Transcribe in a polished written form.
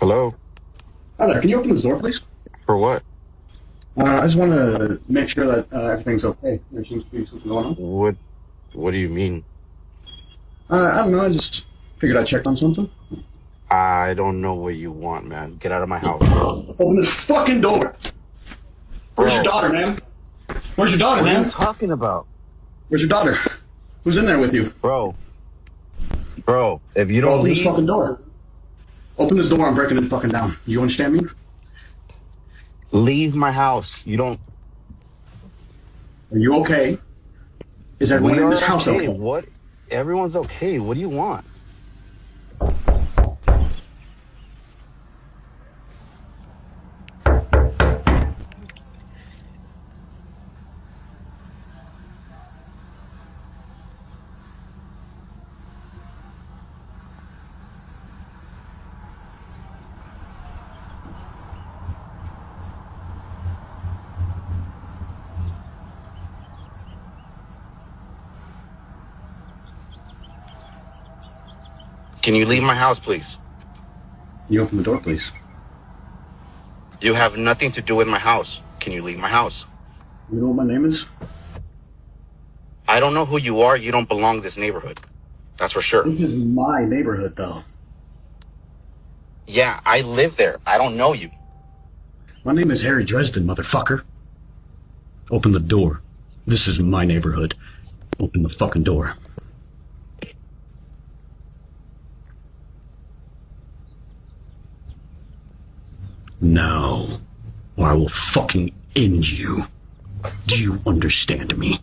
Hello? Hi there, can you open this door, please? For what? I just want to make sure that everything's okay. There seems to be something going on. What do you mean? I don't know, I just figured I'd check on something. I don't know what you want, man. Get out of my house. Open this fucking door! Where's your daughter, man? Where's your daughter, What are man? you talking about? Where's your daughter? Who's in there with you? Bro, if you don't Open this leave, fucking door. Open this door, I'm breaking it fucking down. You understand me? leave my house. You don't... Are you okay? Is everyone in this house okay? What? Everyone's okay. What do you want? Can you leave my house, please? You open the door, please. You have nothing to do with my house. Can you leave my house? You know what my name is? I don't know who you are. You don't belong in this neighborhood. That's for sure. This is my neighborhood, though. Yeah, I live there. I don't know you. My name is Harry Dresden, motherfucker. Open the door. This is my neighborhood. Open the fucking door. Now, or I will fucking end you. Do you understand me?